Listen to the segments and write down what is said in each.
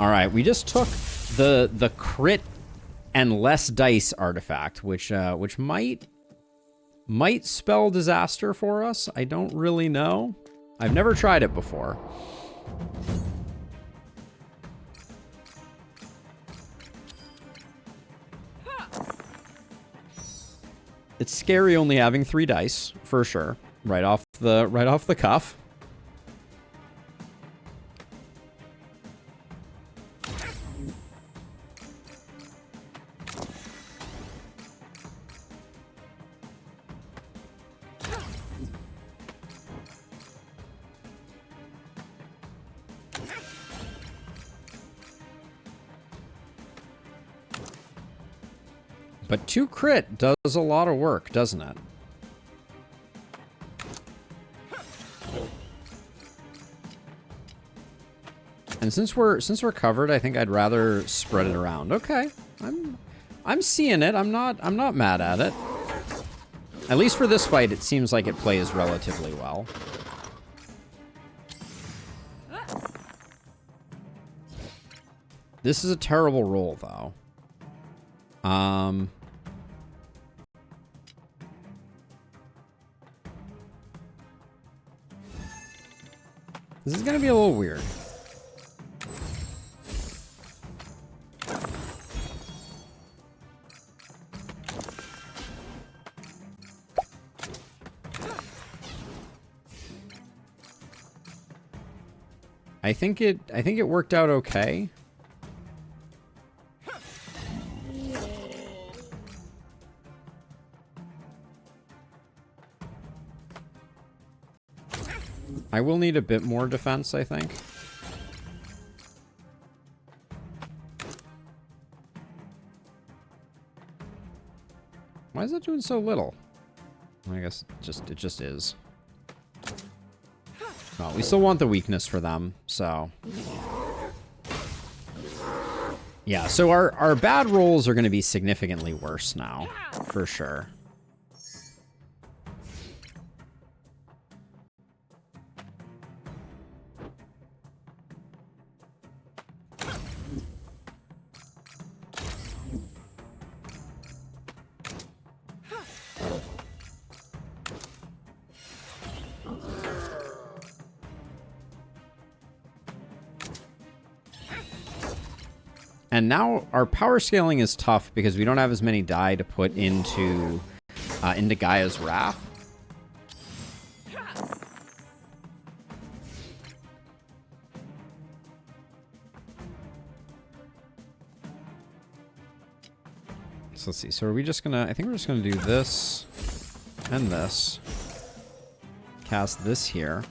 All right, we just took the crit and less dice artifact, which might spell disaster for us. I don't really know. I've never tried it before. It's scary only having 3 dice, for sure. Right off the cuff. But 2 crit does a lot of work, doesn't it? And since we're covered, I think I'd rather spread it around. Okay, I'm seeing it. I'm not mad at it. At least for this fight, it seems like it plays relatively well. This is a terrible roll, though. This is gonna be a little weird. I think it worked out okay. I will need a bit more defense, I think. Why is that doing so little? I guess it just is. Well, we still want the weakness for them, so. Yeah, so our bad rolls are going to be significantly worse now, for sure. And now our power scaling is tough because we don't have as many die to put into Gaia's Wrath. So let's see. So are we just gonna? I think we're just gonna do this and this. Cast this here.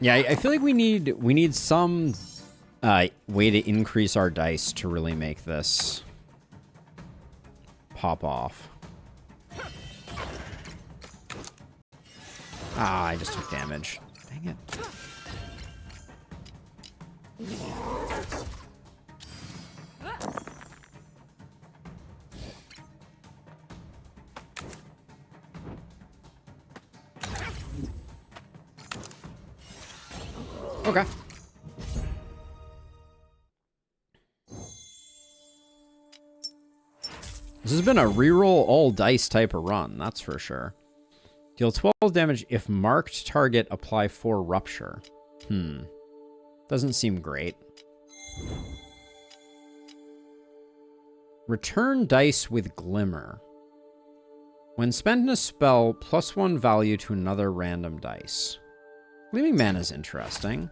Yeah, I feel like we need some way to increase our dice to really make this pop off. Ah, I just took damage. Dang it. Okay. This has been a reroll all dice type of run, that's for sure. Deal 12 damage if marked target, apply 4 rupture. Doesn't seem great. Return dice with glimmer. When spent in a spell, +1 value to another random dice. Gleaming mana is interesting.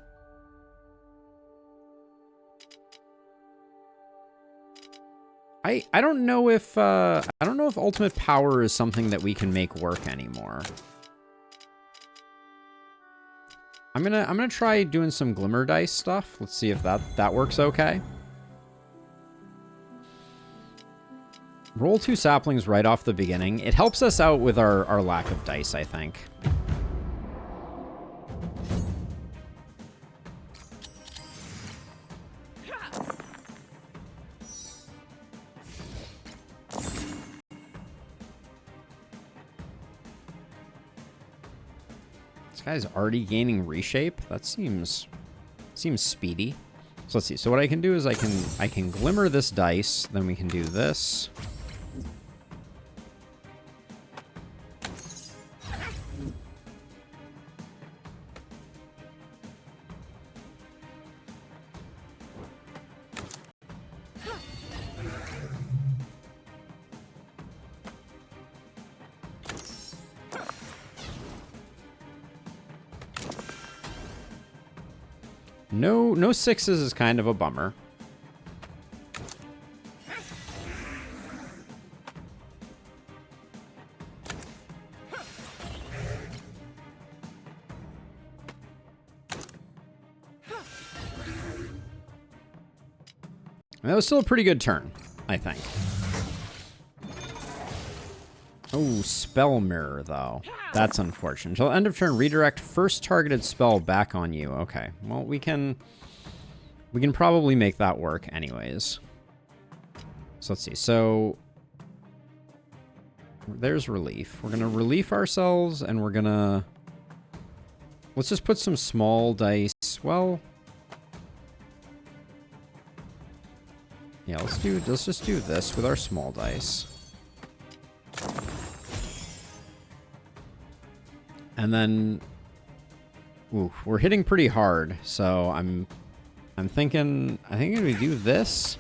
I don't know if ultimate power is something that we can make work anymore. I'm gonna try doing some glimmer dice stuff. Let's see if that works okay. Roll 2 saplings right off the beginning. It helps us out with our lack of dice, I think. This guy's already gaining reshape. That seems speedy. So let's see. So what I can do is I can glimmer this dice, then we can do this. No sixes is kind of a bummer. That was still a pretty good turn, I think. Oh, spell mirror, though. That's unfortunate. Until end of turn, redirect first targeted spell back on you. Okay. Well, we can probably make that work anyways. So let's see. So there's relief. We're going to relief ourselves, and we're going to... Let's just put some small dice. Well... Yeah, let's just do this with our small dice. And then, ooh, we're hitting pretty hard. So I'm thinking, I think we do this,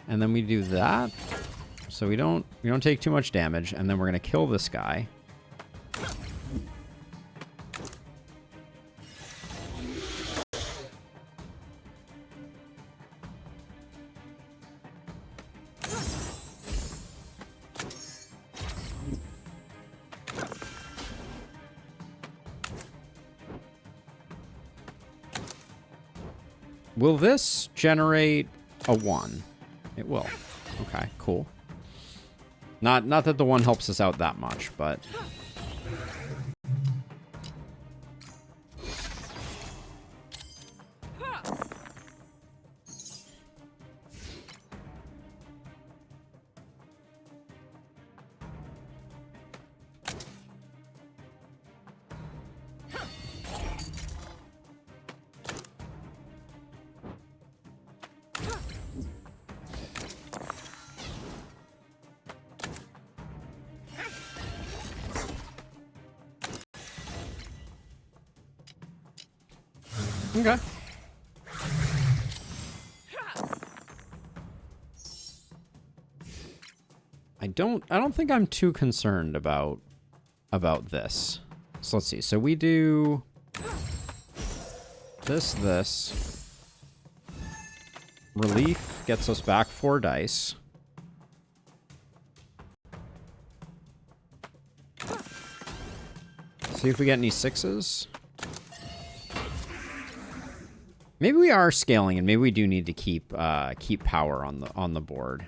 and then we do that, so we don't take too much damage, and then we're gonna kill this guy. Will this generate a 1? It will. Okay, cool. Not that the 1 helps us out that much, but... Okay. I don't think I'm too concerned about this. So let's see. So we do this. Relief gets us back 4 dice. See if we get any 6s. Maybe we are scaling, and maybe we do need to keep power on the board.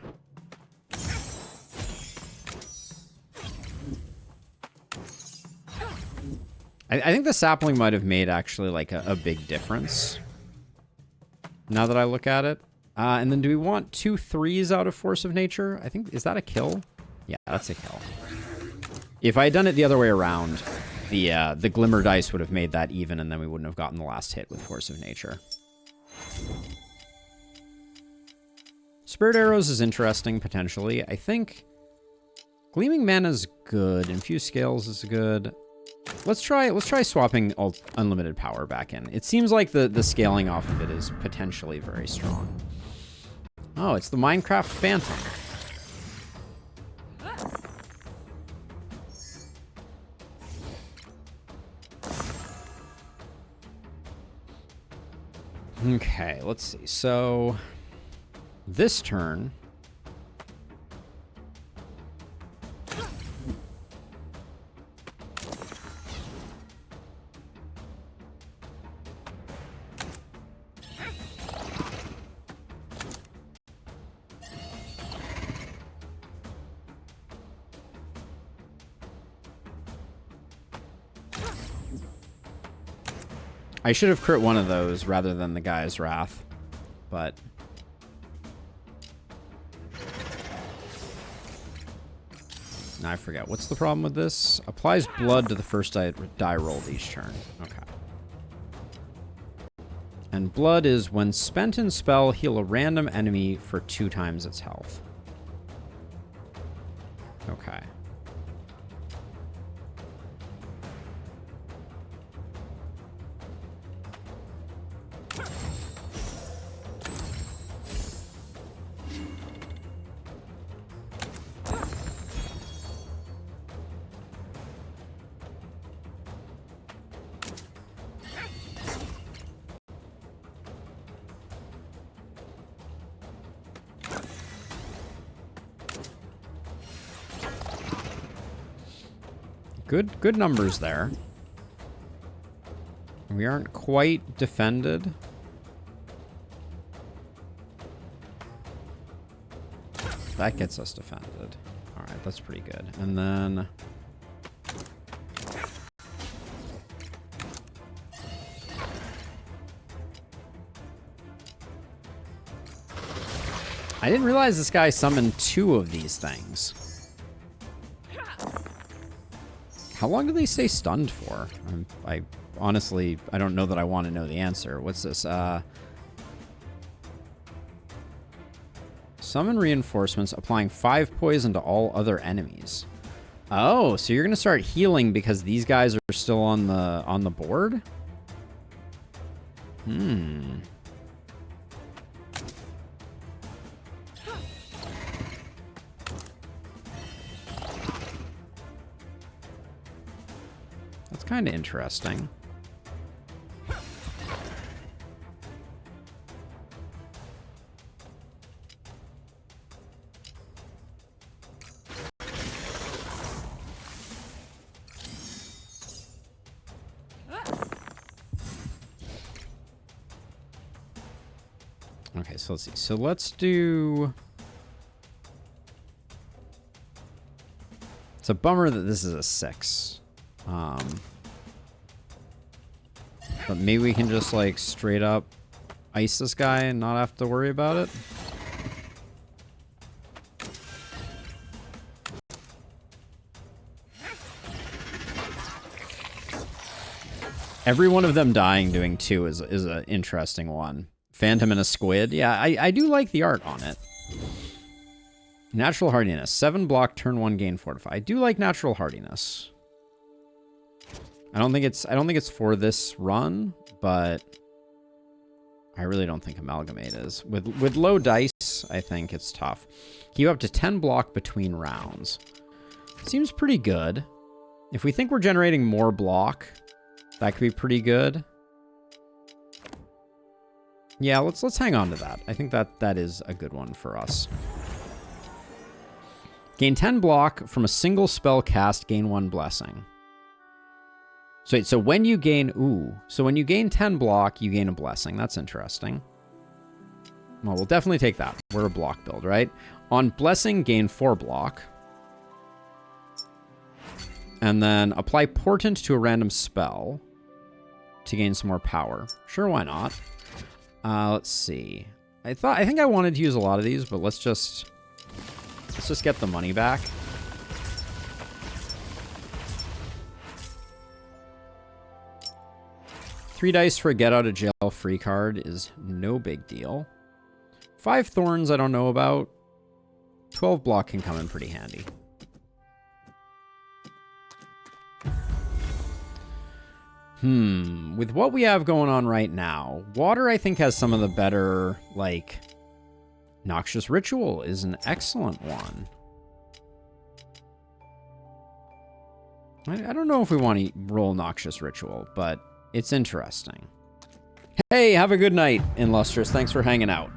I think the sapling might have made actually like a big difference. Now that I look at it, and then do we want 2 3s out of Force of Nature? I think, is that a kill? Yeah, that's a kill. If I had done it the other way around, the glimmer dice would have made that even, and then we wouldn't have gotten the last hit with Force of Nature. Spirit Arrows is interesting, potentially. I think Gleaming Mana's good. Infused Scales is good. Let's try swapping Unlimited Power back in. It seems like the scaling off of it is potentially very strong. Oh, it's the Minecraft Phantom. Okay, let's see. So this turn, I should have crit one of those rather than the guy's wrath, but... Now I forget. What's the problem with this? Applies blood to the first die rolled each turn. Okay. And blood is when spent in spell, heal a random enemy for 2 times its health. Okay. Good numbers there. We aren't quite defended. That gets us defended. All right, that's pretty good. And then... I didn't realize this guy summoned 2 of these things. How long do they stay stunned for? I honestly, I don't know that I want to know the answer. What's this? Summon reinforcements, applying 5 poison to all other enemies. Oh, so you're gonna start healing because these guys are still on the board? Hmm. That's kind of interesting. Okay, so let's see. So let's do... It's a bummer that this is a 6. But maybe we can just, like, straight up ice this guy and not have to worry about it. Every one of them dying doing 2 is an interesting one. Phantom and a squid. Yeah, I do like the art on it. Natural hardiness. 7 block, turn 1, gain fortify. I do like natural hardiness. I don't think it's for this run, but I really don't think Amalgamate is. With low dice, I think it's tough. Keep up to 10 block between rounds. Seems pretty good. If we think we're generating more block, that could be pretty good. Yeah, let's hang on to that. I think that is a good one for us. Gain 10 block from a single spell cast, gain 1 blessing. So when you gain, when you gain 10 block, you gain a blessing. That's interesting. Well, we'll definitely take that. We're a block build, right? On blessing, gain 4 block. And then apply portent to a random spell to gain some more power. Sure, why not? Let's see. I think I wanted to use a lot of these, but let's just get the money back. Three dice for a get out of jail free card is no big deal. 5 thorns I don't know about. 12 block can come in pretty handy. With what we have going on right now, water I think has some of the better, like, Noxious Ritual is an excellent one. I don't know if we want to roll Noxious Ritual, but it's interesting. Hey, have a good night, Illustrious. Thanks for hanging out.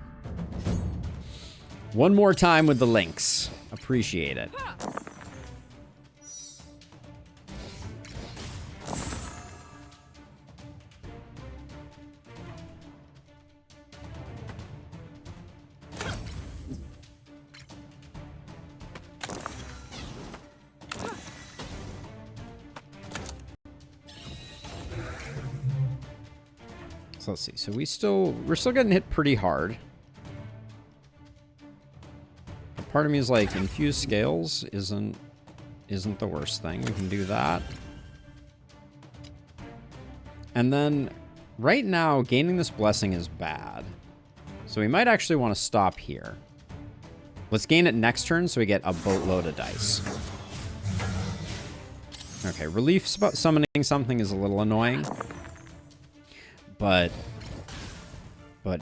One more time with the links. Appreciate it. So let's see. So we're still getting hit pretty hard. Part of me is like, infused scales isn't the worst thing. We can do that. And then right now, gaining this blessing is bad. So we might actually want to stop here. Let's gain it next turn so we get a boatload of dice. Okay, relief summoning something is a little annoying. But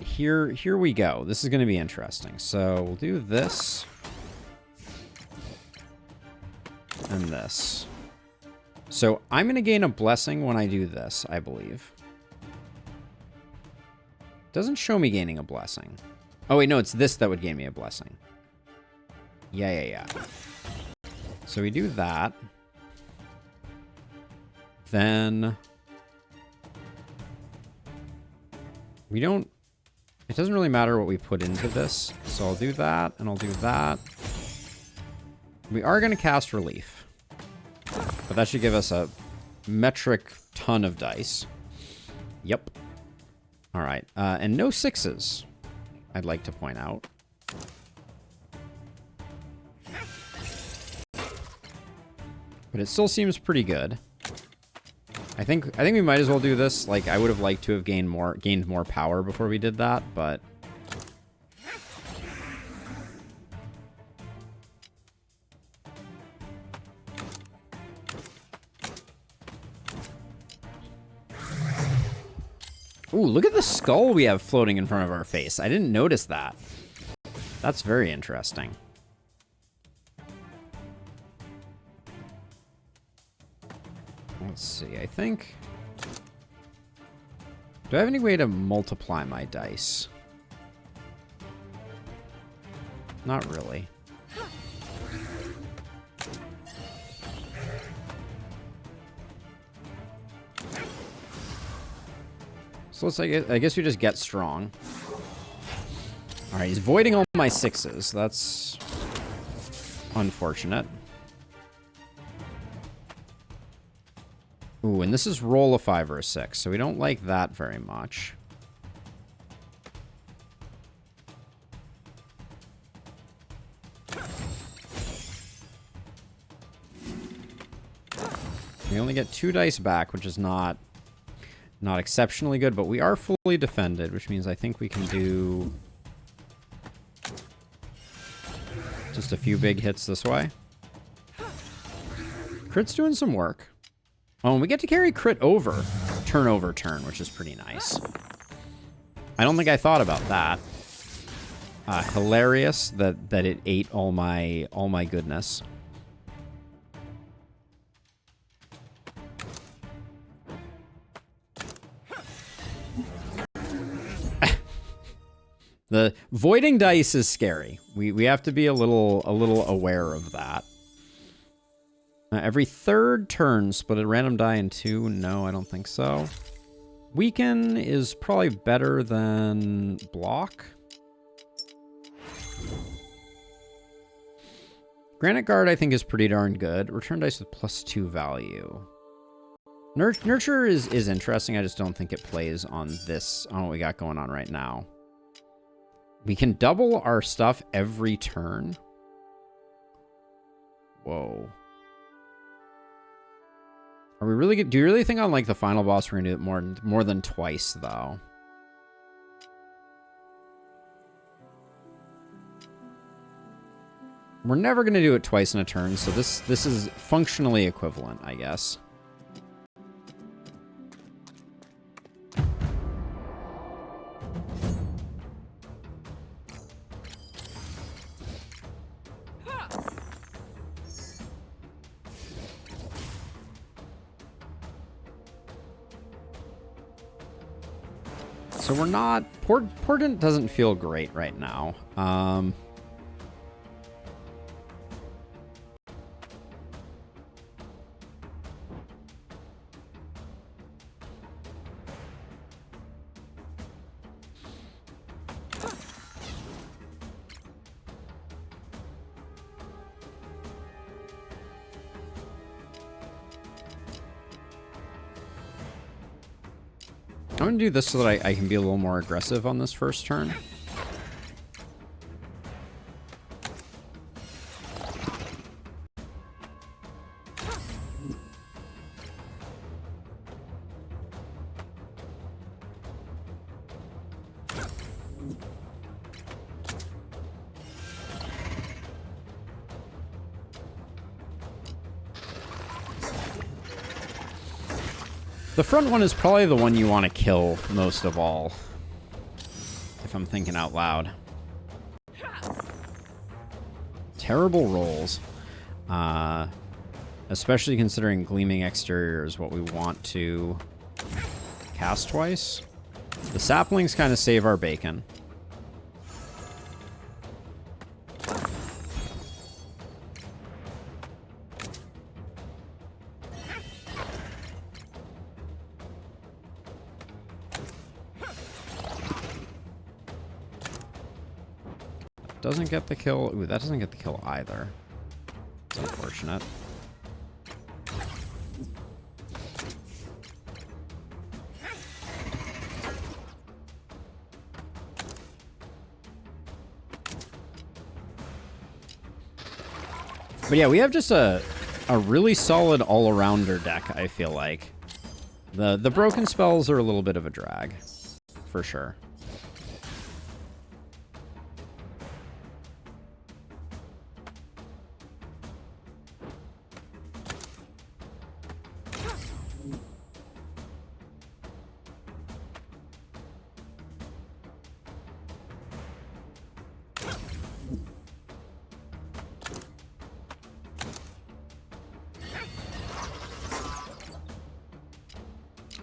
here we go. This is going to be interesting. So we'll do this. And this. So I'm going to gain a blessing when I do this, I believe. Doesn't show me gaining a blessing. Oh, wait, no, it's this that would gain me a blessing. Yeah. So we do that. Then we don't... It doesn't really matter what we put into this. So I'll do that, and I'll do that. We are going to cast relief. But that should give us a metric ton of dice. Yep. All right. And no sixes, I'd like to point out. But it still seems pretty good. I think we might as well do this. Like, I would have liked to have gained more power before we did that, but... Ooh, look at the skull we have floating in front of our face. I didn't notice that. That's very interesting. Let's see, I think... Do I have any way to multiply my dice? Not really. So let's, I guess we just get strong. Alright, he's voiding all my sixes. That's unfortunate. Ooh, and this is roll a 5 or a 6, so we don't like that very much. We only get 2 dice back, which is not exceptionally good, but we are fully defended, which means I think we can do just a few big hits this way. Crit's doing some work. Oh, and we get to carry crit over turn, which is pretty nice. I don't think I thought about that. Hilarious that it ate all my goodness. The voiding dice is scary. We have to be a little aware of that. Every third turn, split a random die in 2. No, I don't think so. Weaken is probably better than block. Granite Guard, I think, is pretty darn good. Return dice with +2 value. Nurture is interesting. I just don't think it plays on what we got going on right now. We can double our stuff every turn. Whoa. Are we really do you really think on like the final boss we're gonna do it more than twice though? We're never gonna do it twice in a turn, so this is functionally equivalent, I guess. So we're not... Portent doesn't feel great right now. I'm going to do this so that I can be a little more aggressive on this first turn. The front one is probably the one you want to kill most of all, if I'm thinking out loud. Terrible rolls. Especially considering Gleaming Exterior is what we want to cast twice. The saplings kind of save our bacon. Doesn't get the kill. Ooh, that doesn't get the kill either. It's unfortunate. But yeah, we have just a really solid all-arounder deck, I feel like. The broken spells are a little bit of a drag, for sure.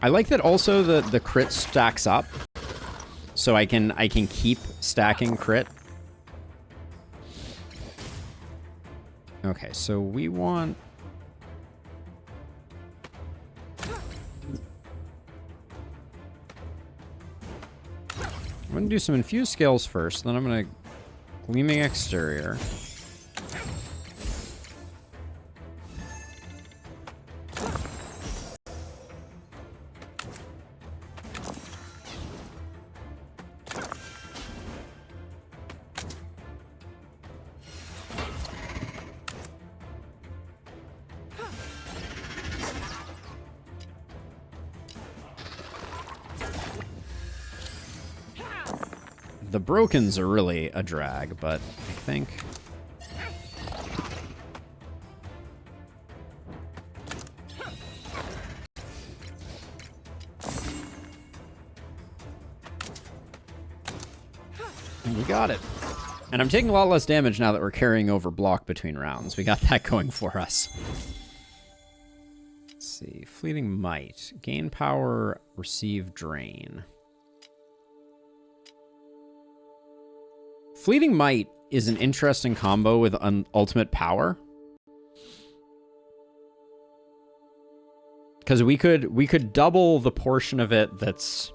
I like that also the crit stacks up, so I can keep stacking crit. Okay, so we want... I'm gonna do some infused scales first, then I'm gonna Gleaming Exterior. The brokens are really a drag, but I think... we got it. And I'm taking a lot less damage now that we're carrying over block between rounds. We got that going for us. Let's see. Fleeting Might. Gain power, receive drain. Fleeting Might is an interesting combo with ultimate power. Because we could double the portion of it that's...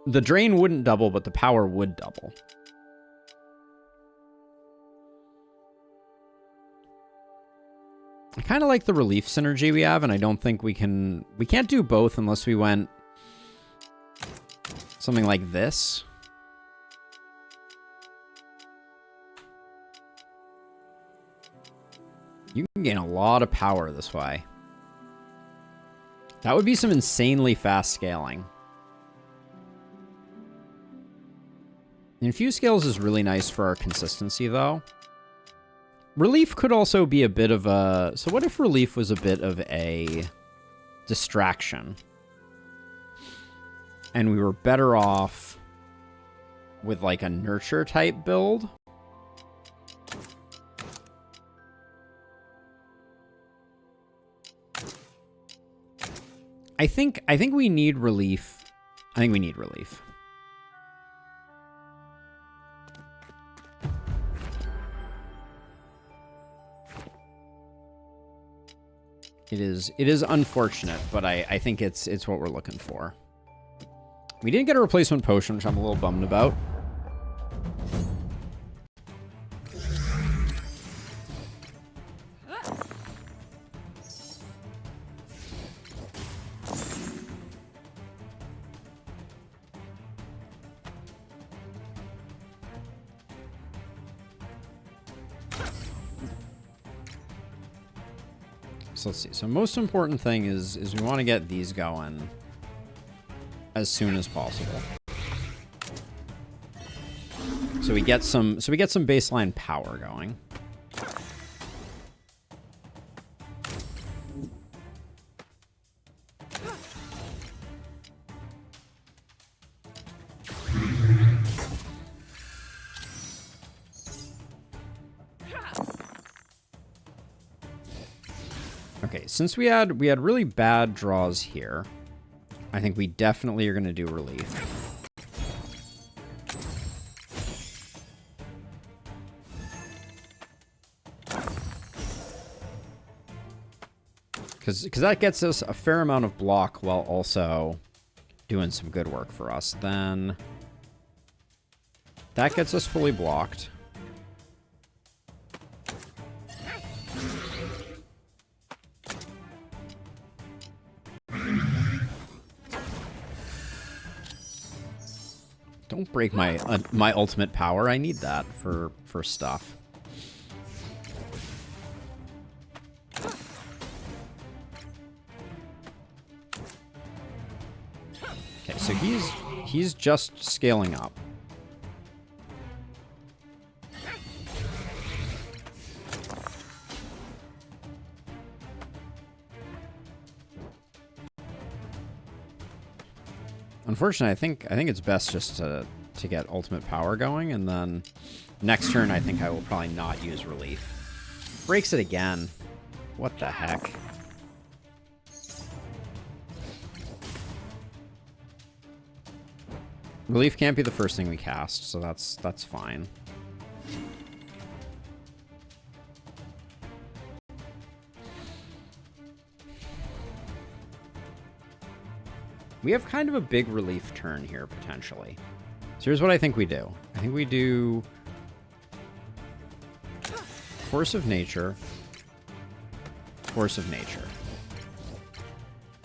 The drain wouldn't double, but the power would double. I kind of like the relief synergy we have, and I don't think we can... We can't do both unless we went something like this. You can gain a lot of power this way. That would be some insanely fast scaling. Infused Scales is really nice for our consistency, though. Relief could also be a bit of a... So what if Relief was a bit of a distraction? And we were better off with, like, a Nurture-type build? I think we need relief. I think we need relief. It is unfortunate, but I think it's what we're looking for. We didn't get a replacement potion, which I'm a little bummed about. So let's see. So most important thing is we want to get these going as soon as possible. So we get some baseline power going. Okay, since we had really bad draws here, I think we definitely are going to do relief. Because that gets us a fair amount of block while also doing some good work for us. Then that gets us fully blocked. Don't break my ultimate power. I need that for stuff. Okay, so he's just scaling up. Unfortunately, I think it's best just to get ultimate power going, and then next turn I think I will probably not use relief. Breaks it again. What the heck? Relief can't be the first thing we cast, so that's fine. We have kind of a big relief turn here, potentially. So here's what I think we do. I think we do Force of Nature, Force of Nature.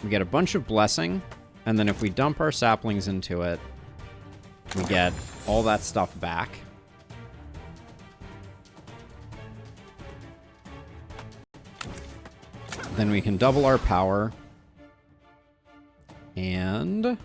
We get a bunch of Blessing, and then if we dump our saplings into it, we get all that stuff back. Then we can double our power. And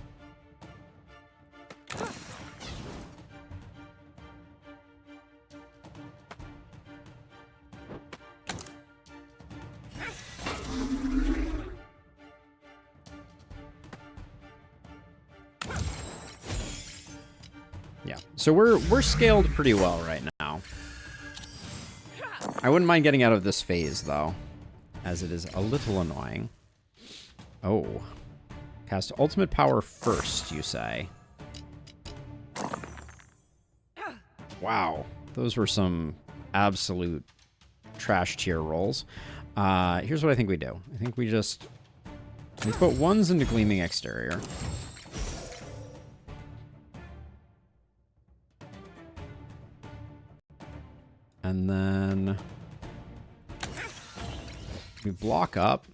yeah, so we're scaled pretty well right now. I wouldn't mind getting out of this phase though, as it is a little annoying. Oh. Cast ultimate power first, you say? Wow. Those were some absolute trash tier rolls. Here's what I think we do. I think we put ones into Gleaming Exterior. And then we block up.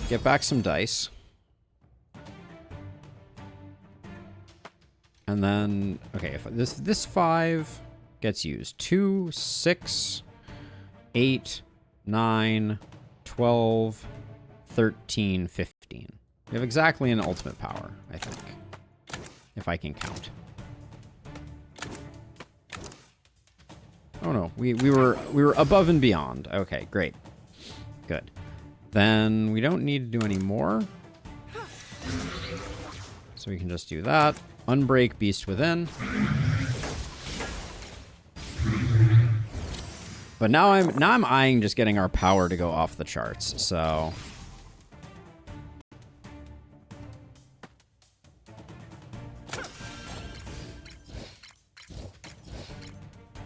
Get back some dice. And then, okay, if this 5 gets used. 2, 6, 8, 9, 12, 13, 15. We have exactly an ultimate power, I think. If I can count. Oh no, we were above and beyond. Okay, great. Good. Then we don't need to do any more. So we can just do that. Unbreak Beast Within. But now I'm eyeing just getting our power to go off the charts, so.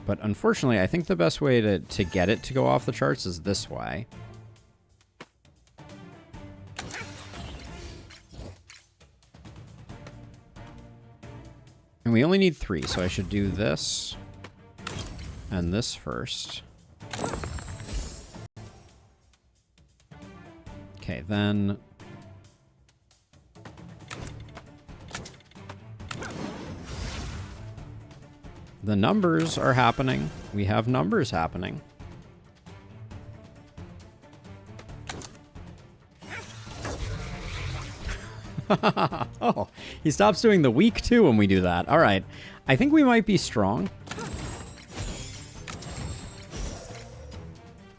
But unfortunately, I think the best way to get it to go off the charts is this way. And we only need 3, so I should do this and this first. Okay, then The numbers are happening. We have numbers happening. Oh, he stops doing the weak too when we do that. All right. I think we might be strong.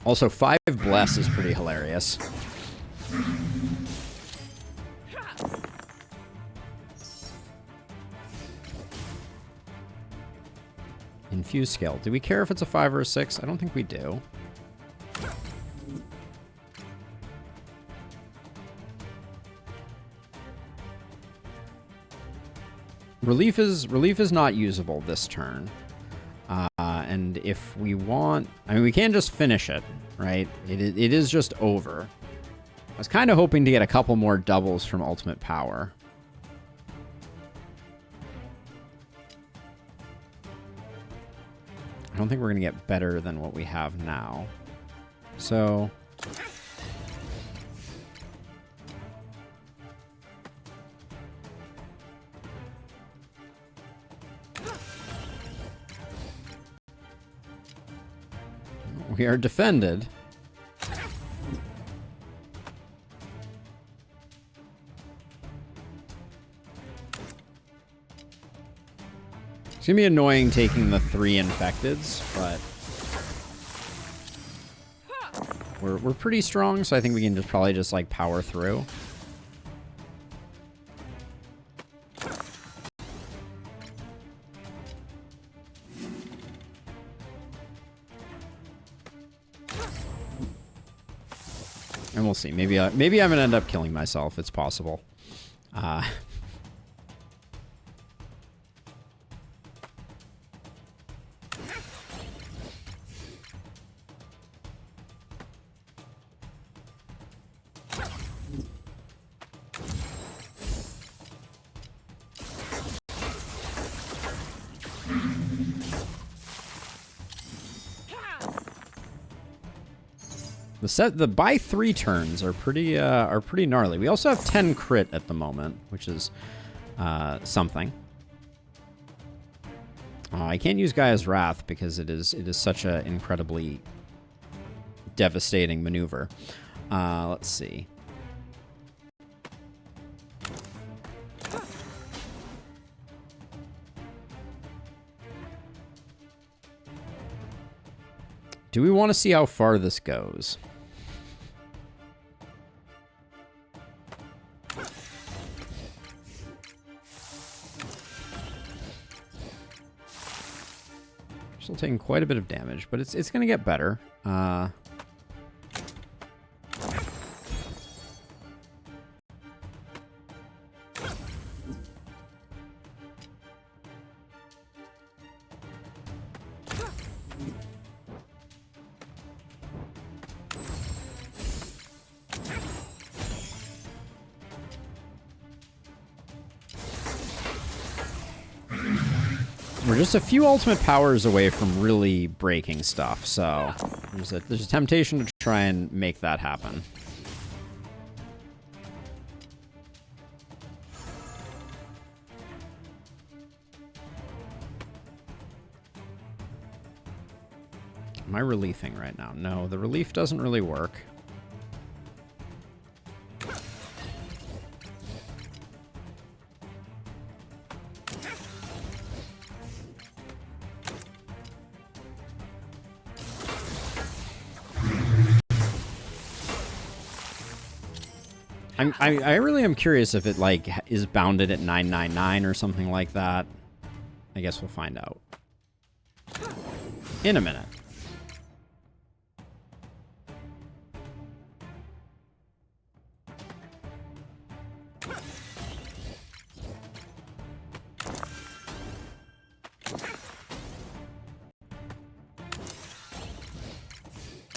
Also, 5 bless is pretty hilarious. Infuse skill. Do we care if it's a 5 or a 6? I don't think we do. Relief is not usable this turn. And if we want... I mean, we can't just finish it, right? It is just over. I was kind of hoping to get a couple more doubles from Ultimate Power. I don't think we're going to get better than what we have now. So... we are defended. It's gonna be annoying taking the 3 infecteds, but we're pretty strong, so I think we can just probably just like power through. And we'll see. Maybe I'm gonna end up killing myself. It's possible. The buy 3 turns are pretty gnarly. We also have 10 crit at the moment, which is something. I can't use Gaia's Wrath because it is such an incredibly devastating maneuver. Let's see. Do we want to see how far this goes? Still taking quite a bit of damage, but it's going to get better. We're just a few ultimate powers away from really breaking stuff, so there's a temptation to try and make that happen. Am I reliefing right now? No, the relief doesn't really work. I really am curious if it like is bounded at 999 or something like that. I guess we'll find out in a minute.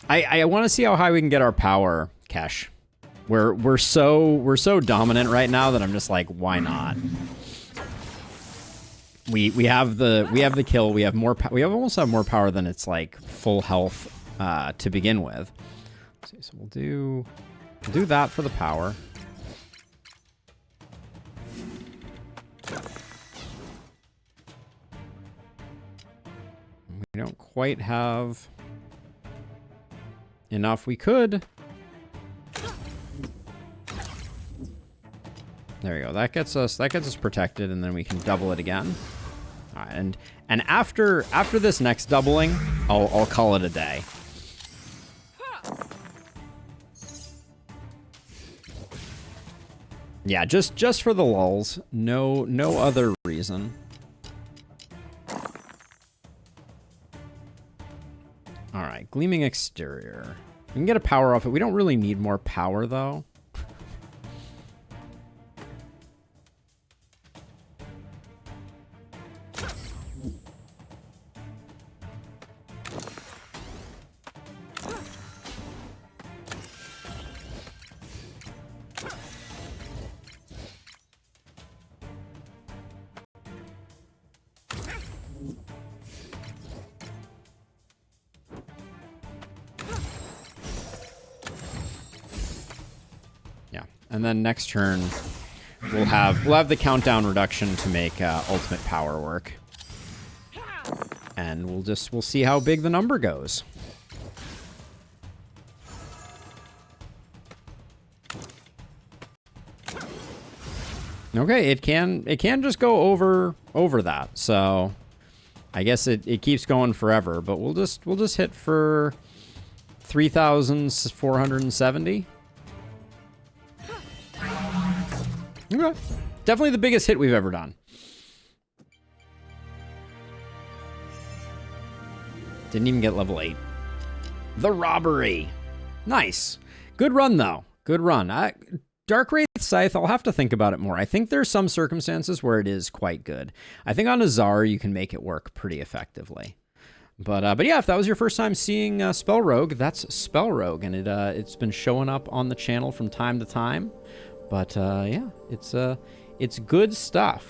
I want to see how high we can get our power, Kesh. We're so dominant right now that I'm just like, why not? We have the kill. We have more. We almost have more power than its like full health to begin with. Let's see, so we'll do that for the power. don't quite have enough. We could. There we go. That gets us protected, and then we can double it again. All right, and after this next doubling, I'll call it a day. Yeah, just for the lulls. No other reason. All right, gleaming exterior. We can get a power off it. We don't really need more power though. And then next turn, we'll have the countdown reduction to make ultimate power work, and we'll see how big the number goes. Okay, it can just go over that, so I guess it keeps going forever. But we'll just hit for 3,470. Okay. Definitely the biggest hit we've ever done. Didn't even get level 8. The robbery. Nice. Good run, though. Good run. Dark Wraith Scythe, I'll have to think about it more. I think there's some circumstances where it is quite good. I think on Azar, you can make it work pretty effectively. But yeah, if that was your first time seeing SpellRogue, that's SpellRogue, and it's been showing up on the channel from time to time. But yeah, it's good stuff.